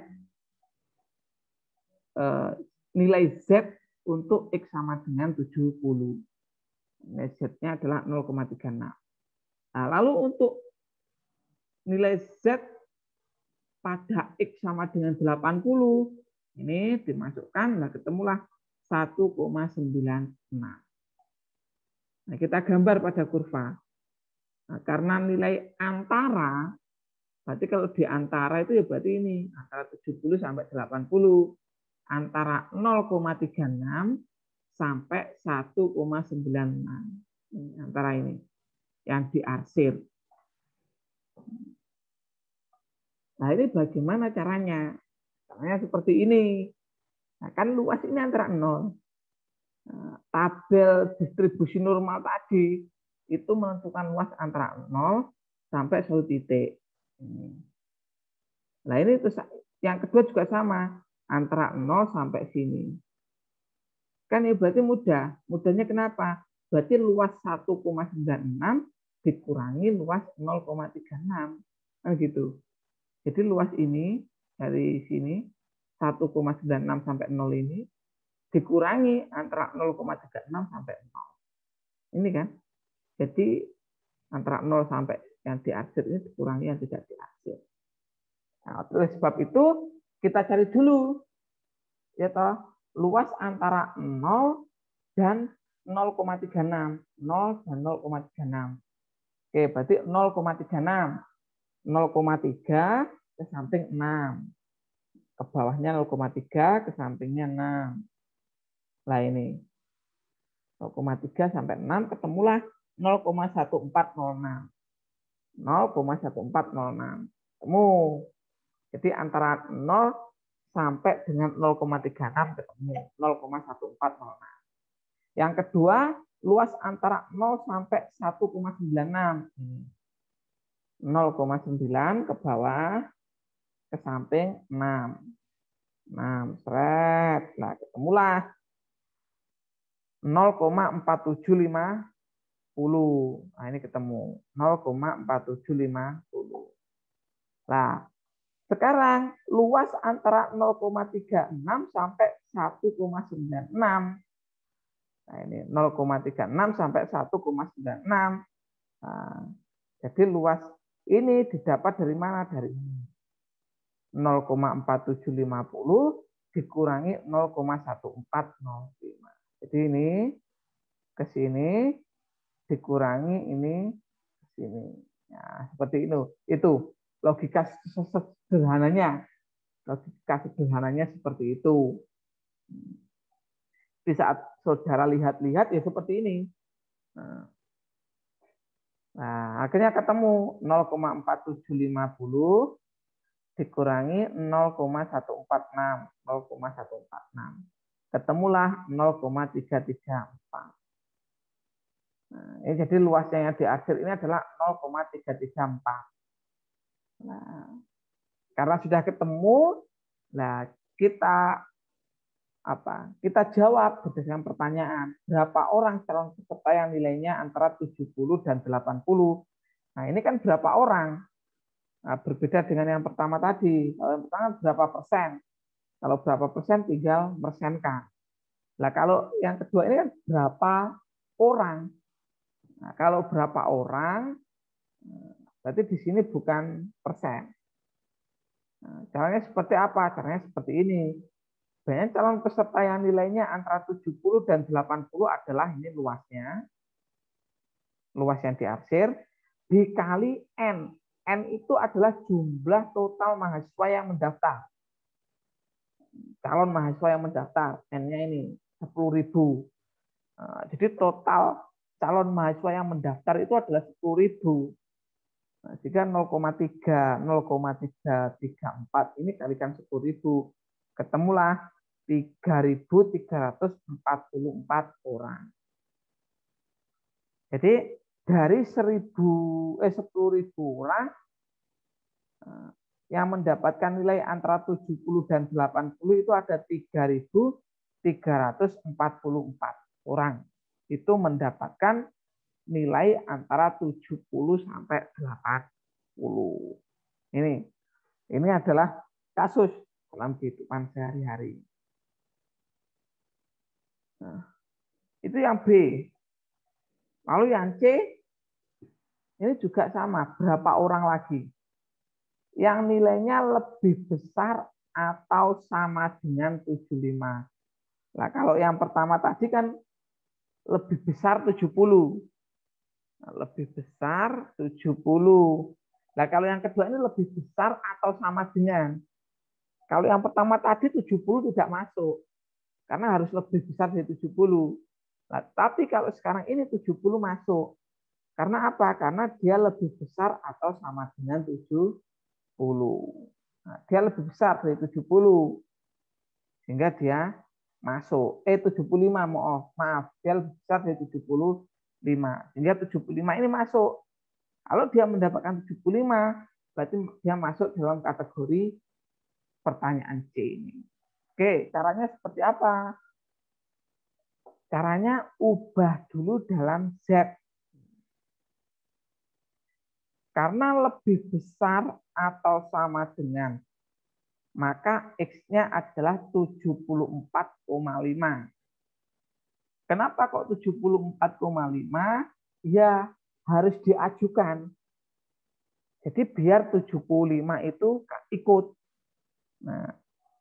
nilai Z untuk X sama dengan 70. Nilai Z-nya adalah 0,36. Nah, lalu untuk nilai Z pada X sama dengan 80, ini dimasukkan, nah ketemulah 1,96. Nah, kita gambar pada kurva. Nah, karena nilai antara, berarti kalau di antara itu ya berarti ini, antara 70 sampai 80. Antara 0,36 sampai 1,96. Ini antara ini yang diarsir. Nah, ini bagaimana caranya? Caranya seperti ini. Nah, kan luas ini antara 0. Nah, tabel distribusi normal tadi itu menentukan luas antara 0 sampai satu titik. Nah ini terus yang kedua juga sama, antara 0 sampai sini. Kan ya berarti mudah. Mudahnya kenapa? Berarti luas 1,96 dikurangi luas 0,36. Kan gitu. Jadi luas ini dari sini 1,96 sampai 0 ini dikurangi antara 0,36 sampai 0. Ini kan. Jadi antara 0 sampai yang diarsir ini dikurangi yang tidak diarsir. Nah, oleh sebab itu kita cari dulu ya toh luas antara 0 dan 0,36. 0 dan 0,36. Oke, berarti 0,36. 0,3 ke samping 6. Ke bawahnya 0,3, ke sampingnya 6. Lah ini. 0,3 sampai 6 ketemulah 0,1406. 0,1406. Ketemu. Jadi antara 0 sampai dengan 0,36 ketemu 0,1406. Yang kedua, luas antara 0 sampai 1,96. 0,9 ke bawah, ke samping 6. 6, seret. Nah, ketemulah 0,4750. Nah, ini ketemu 0,4750. Nah, sekarang luas antara 0,36 sampai 1,96. Nah, ini 0,36 sampai 1,96. Nah, jadi luas ini didapat dari mana? Dari ini. 0,4750 dikurangi 0,1405. Jadi ini ke sini dikurangi ini ke sini. Nah, seperti itu. Itu logika sederhananya. Logika sederhananya seperti itu. Di saat saudara lihat-lihat ya seperti ini. Nah, akhirnya ketemu 0,4750 dikurangi 0,146. 0,146. Ketemulah 0,334. Nah, ini jadi luasnya yang diarsir ini adalah 0,334. Nah, karena sudah ketemu, nah kita jawab berdasarkan pertanyaan. Berapa orang calon peserta yang nilainya antara 70 dan 80? Nah, ini kan berapa orang? Nah, berbeda dengan yang pertama tadi. Kalau yang pertama berapa persen? Kalau berapa persen tinggal persenkan. Nah, kalau yang kedua ini kan berapa orang? Nah, kalau berapa orang, berarti di sini bukan persen. Nah, caranya seperti apa? Caranya seperti ini. Banyak calon peserta yang nilainya antara 70 dan 80 adalah ini luasnya. Luas yang diarsir dikali N. N itu adalah jumlah total mahasiswa yang mendaftar. Calon mahasiswa yang mendaftar. N-nya ini 10.000. Nah, jadi total calon mahasiswa yang mendaftar itu adalah 10.000. Nah, jika 0,334 ini kalikan 10.000, ketemulah 3.344 orang. Jadi dari 10.000 orang yang mendapatkan nilai antara 70 dan 80 itu ada 3.344 orang. Itu mendapatkan nilai antara 70 sampai 80. Ini adalah kasus dalam kehidupan sehari-hari. Nah, itu yang B. Lalu yang C, ini juga sama. Berapa orang lagi? Yang nilainya lebih besar atau sama dengan 75. Nah, kalau yang pertama tadi kan lebih besar 70. Nah, lebih besar 70. Nah, kalau yang kedua ini lebih besar atau sama dengan. Kalau yang pertama tadi 70 tidak masuk. Karena harus lebih besar dari 70. Nah, tapi kalau sekarang ini 70 masuk. Karena apa? Karena dia lebih besar atau sama dengan 70. Nah, dia lebih besar dari 70. Sehingga dia masuk. 75, maaf. Dia lebih besar dari 75. Sehingga 75 ini masuk. Kalau dia mendapatkan 75, berarti dia masuk dalam kategori pertanyaan C ini. Oke, caranya seperti apa? Caranya ubah dulu dalam Z. Karena lebih besar atau sama dengan, maka X-nya adalah 74,5. Kenapa kok 74,5? Ya, harus diajukan. Jadi biar 75 itu ikut. Nah,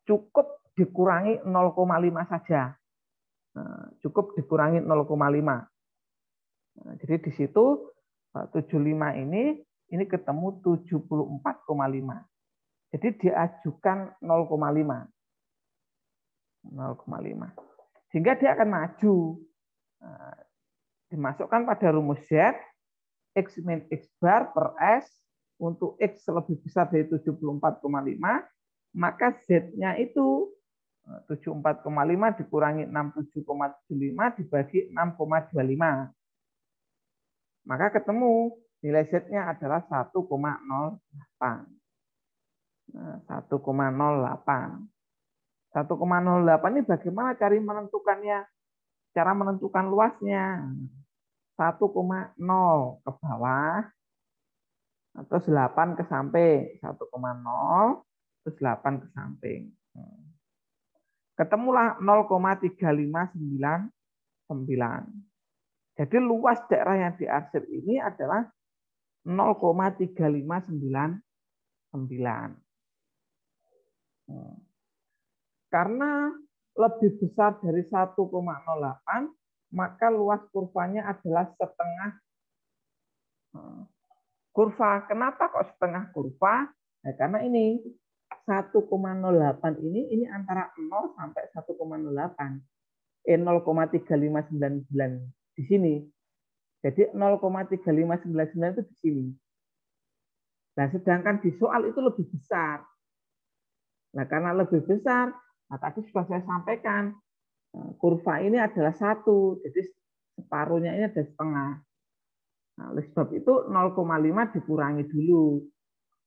cukup dikurangi 0,5 saja. Nah, cukup dikurangi 0,5. Nah, jadi di situ 75 ini ketemu 74,5. Jadi diajukan 0,5. 0,5. Sehingga dia akan maju. Nah, dimasukkan pada rumus Z, X min X bar per S, untuk X lebih besar dari 74,5, maka Z-nya itu 74,5 dikurangi 67,75 dibagi 6,25. Maka ketemu nilai Z-nya adalah 1,08. 1,08. 1,08 ini bagaimana cara menentukannya? Cara menentukan luasnya. 1,0 ke bawah, terus 8 ke samping. 1,0, terus 8 ke samping. Ketemulah 0,3599. Jadi luas daerah yang diarsip ini adalah 0,3599. Karena lebih besar dari 1,08, maka luas kurvanya adalah setengah kurva. Kenapa kok setengah kurva? Nah, karena ini 1,08 ini antara 0 sampai 1,08. 0,3599 di sini. Jadi 0,3599 itu di sini. Nah, sedangkan di soal itu lebih besar. Nah, karena lebih besar, nah tadi sudah saya sampaikan, kurva ini adalah 1, jadi separuhnya ini ada setengah. Nah, oleh sebab itu 0,5 dikurangi dulu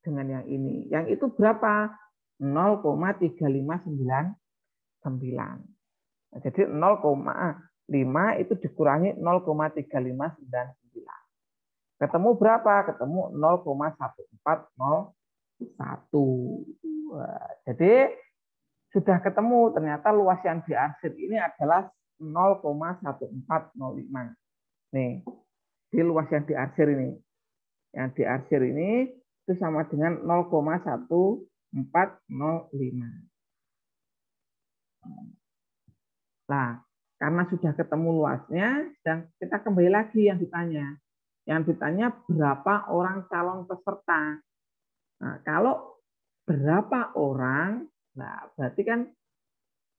dengan yang ini. Yang itu berapa? 0,3599. Nah, jadi 0,5 itu dikurangi 0,3599. Ketemu berapa? Ketemu 0,1401. Jadi sudah ketemu ternyata luas yang diarsip ini adalah 0,1405. Nih, di luas yang diarsir ini. Yang diarsir ini itu sama dengan 0,1405. Nah, karena sudah ketemu luasnya, dan kita kembali lagi yang ditanya. Yang ditanya berapa orang calon peserta. Nah, kalau berapa orang, nah berarti kan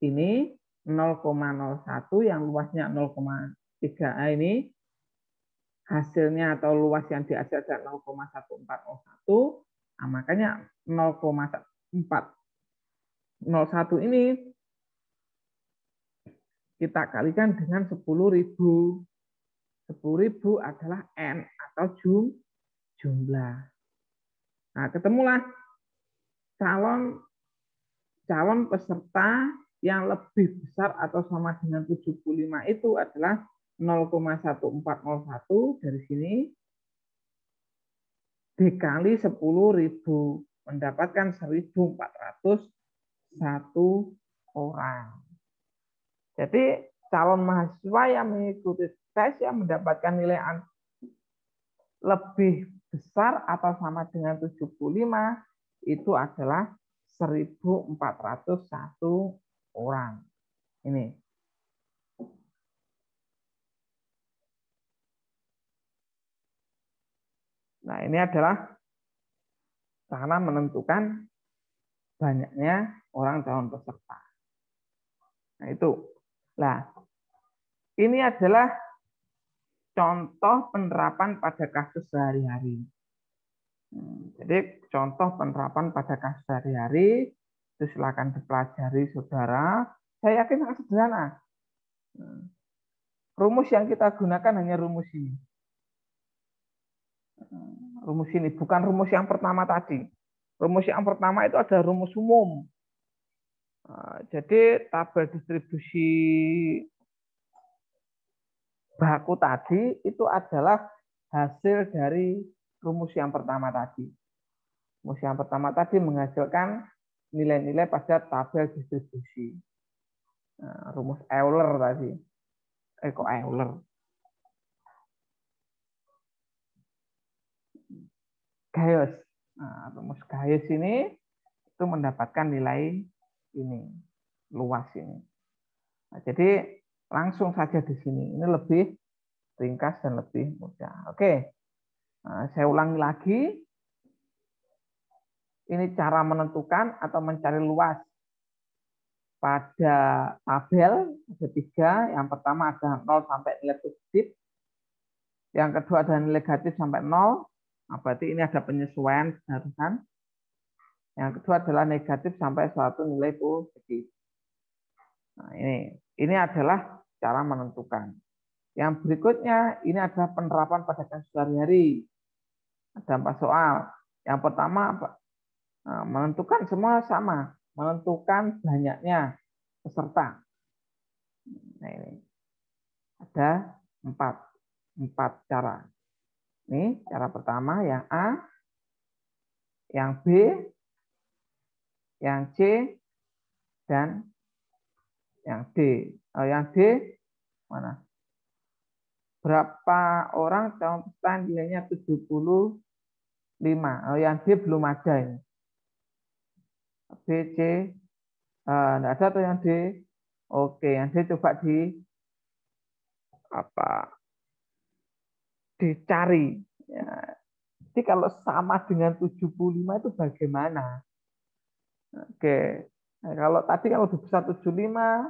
ini 0,01 yang luasnya 0,3 ini hasilnya atau luas yang diarsir adalah 0,1401. Nah, makanya 0,401 ini kita kalikan dengan 10.000. 10.000 adalah N atau jumlah. Nah, ketemulah calon peserta yang lebih besar atau sama dengan 75 itu adalah 0,1401 dari sini dikali 10.000 mendapatkan 1.401 orang. Jadi calon mahasiswa yang mengikuti tes yang mendapatkan nilai lebih besar atau sama dengan 75 itu adalah 1.401 orang. Ini. Nah, ini adalah cara menentukan banyaknya orang calon peserta. Nah, itu. Nah, ini adalah contoh penerapan pada kasus sehari-hari. Jadi contoh penerapan pada kasus sehari-hari itu silakan dipelajari saudara. Saya yakin sangat sederhana. Rumus yang kita gunakan hanya rumus ini. Rumus ini, bukan rumus yang pertama tadi. Rumus yang pertama itu ada rumus umum. Jadi tabel distribusi baku tadi itu adalah hasil dari rumus yang pertama tadi. Rumus yang pertama tadi menghasilkan nilai-nilai pada tabel distribusi. Rumus Euler tadi. Kok Euler? Gauss. Rumus Gauss ini itu mendapatkan nilai ini, luas ini. Jadi langsung saja di sini. Ini lebih ringkas dan lebih mudah. Oke. Saya ulangi lagi. Ini cara menentukan atau mencari luas pada tabel. Ada 3. Yang pertama ada 0 sampai nilai positif. Yang kedua ada nilai negatif sampai 0. Berarti ini ada penyesuaian keharusan. Yang kedua adalah negatif sampai suatu nilai positif. Ini adalah cara menentukan. Yang berikutnya ini adalah penerapan pada kasus sehari-hari. Ada 4 soal. Yang pertama menentukan semua sama, menentukan banyaknya peserta. Nah, ini ada 4 cara. Ini cara pertama yang A, yang B, yang C, dan yang D. Yang D mana? Berapa orang calon peserta nilainya 75? Yang D belum ada ini. B, C, tidak ada tuh yang D. Oke, yang D coba dicari. Ya. Jadi kalau sama dengan 75 itu bagaimana? Oke, nah, kalau tadi kalau udah besar 75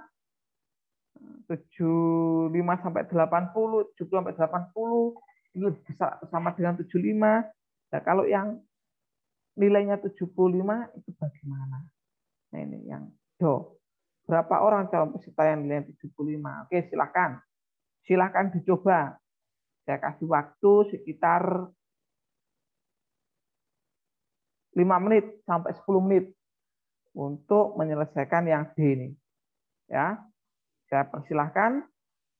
sampai 80, 70 sampai 80, ini lebih besar sama dengan 75. Nah, kalau yang nilainya 75 itu bagaimana? Nah, ini yang do. Berapa orang calon peserta yang nilainya 75? Oke, silakan. Silakan dicoba. Saya kasih waktu sekitar 5 menit sampai 10 menit untuk menyelesaikan yang D ini. Ya. Saya persilahkan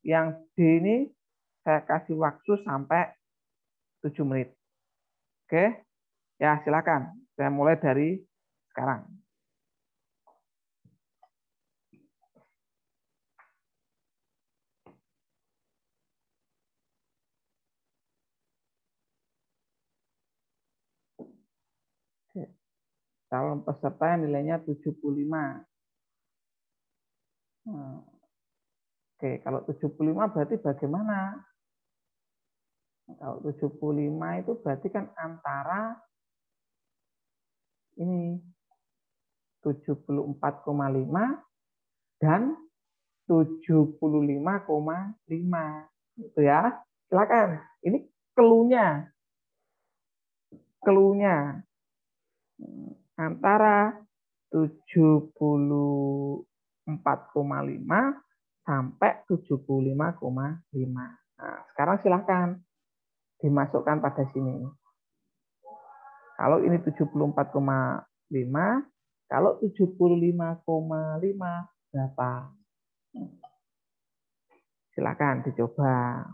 yang D ini saya kasih waktu sampai 7 menit. Oke. Ya, silakan. Saya mulai dari sekarang. Calon peserta yang nilainya 75. Oke, kalau 75 berarti bagaimana? Kalau 75 itu berarti kan antara ini 74,5 dan 75,5. Itu ya. Silakan. Ini cluenya. Cluenya. Antara 74,5 sampai 75,5. Nah, sekarang silakan dimasukkan pada sini. Kalau ini 74,5, kalau 75,5 berapa? Silakan dicoba.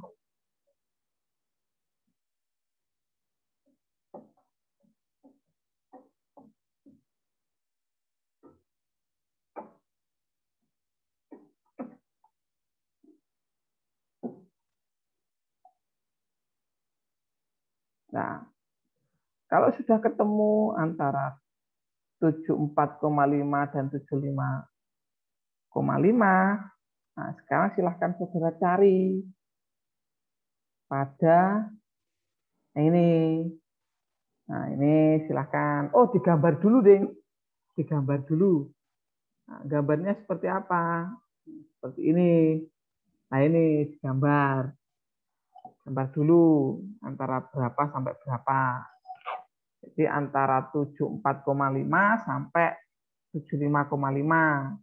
Nah, kalau sudah ketemu antara 74,5 dan 75,5, nah sekarang silahkan saudara cari pada ini. Nah, ini silahkan. Oh, digambar dulu, deh. Digambar dulu. Nah, gambarnya seperti apa? Seperti ini. Nah, ini digambar. Gambar dulu antara berapa sampai berapa. Jadi antara 74,5 sampai 75,5.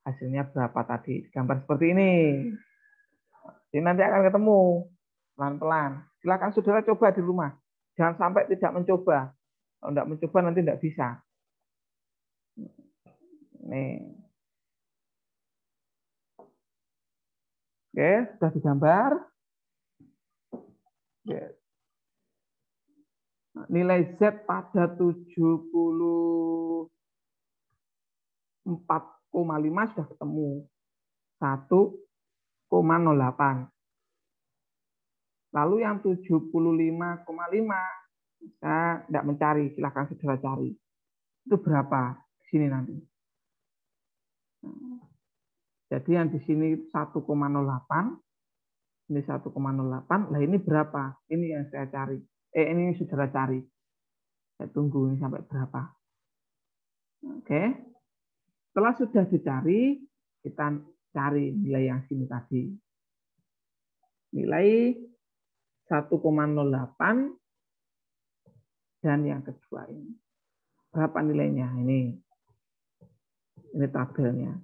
Hasilnya berapa tadi? Gambar seperti ini. Jadi nanti akan ketemu pelan-pelan. Silakan saudara coba di rumah. Jangan sampai tidak mencoba. Kalau tidak mencoba nanti tidak bisa. Nih. Oke, sudah digambar. Oke. Nilai Z pada 74,5 sudah ketemu. 1,08. Lalu yang 75,5 saya tidak mencari, silahkan saudara cari. Itu berapa di sini nanti? Jadi yang di sini 1,08, ini 1,08. Nah ini berapa? Ini yang saya cari. Ini saudara cari. Saya tunggu ini sampai berapa. Oke. Setelah sudah dicari, kita cari nilai yang sini tadi. Nilai 1,08 dan yang kedua ini. Berapa nilainya? Ini tabelnya.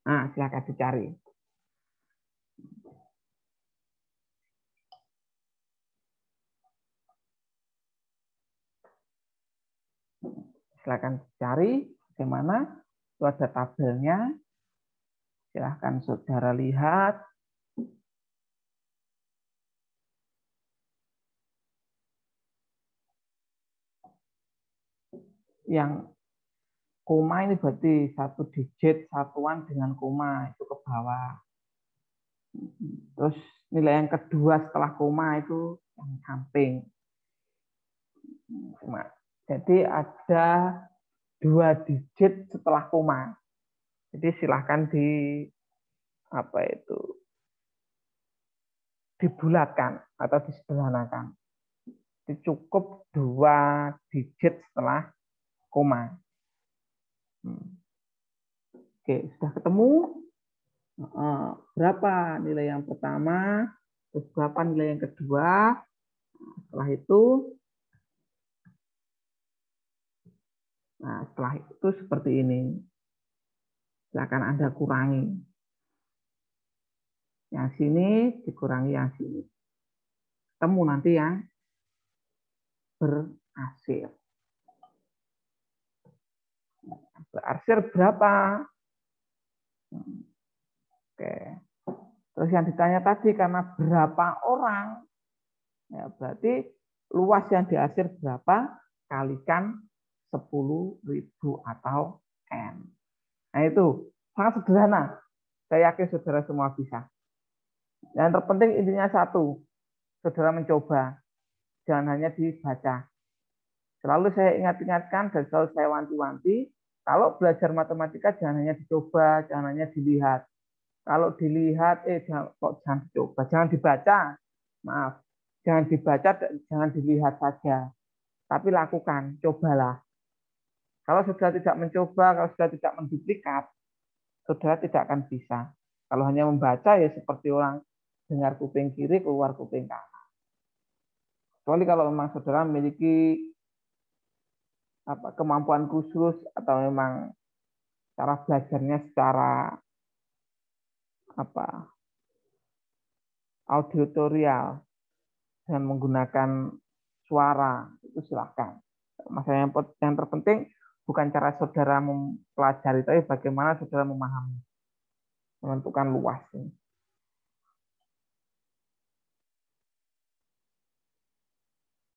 Nah, silakan dicari. Silakan cari bagaimana. Itu ada tabelnya. Silahkan saudara lihat. Yang koma ini berarti satu digit satuan dengan koma itu ke bawah. Terus nilai yang kedua setelah koma itu yang samping. Jadi ada 2 digit setelah koma. Jadi silahkan dibulatkan atau disederhanakan. Jadi cukup 2 digit setelah koma. Oke, sudah ketemu. Berapa nilai yang pertama? Terus berapa nilai yang kedua? Setelah itu seperti ini. Silakan Anda kurangi. Yang sini dikurangi yang sini. Ketemu nanti yang berhasil. Berhasil berapa? Oke. Terus yang ditanya tadi karena berapa orang? Ya, berarti luas yang dihasil berapa? Kalikan 10.000 atau N. Nah itu sangat sederhana. Saya yakin saudara semua bisa. Yang terpenting intinya satu, saudara mencoba. Jangan hanya dibaca. Selalu saya ingatkan dan selalu saya wanti-wanti, kalau belajar matematika jangan hanya dicoba, jangan hanya dilihat. Kalau dilihat, jangan dicoba, jangan dibaca. Maaf, jangan dibaca, jangan dilihat saja. Tapi lakukan, cobalah. Kalau saudara tidak mencoba, kalau saudara tidak menduplikat, saudara tidak akan bisa. Kalau hanya membaca ya seperti orang dengar kuping kiri, keluar kuping kanan. Kecuali kalau memang saudara memiliki kemampuan khusus atau memang cara belajarnya secara auditorial dan menggunakan suara, itu silahkan. Masalah yang terpenting bukan cara saudara mempelajari, tapi bagaimana saudara memahami, menentukan luas.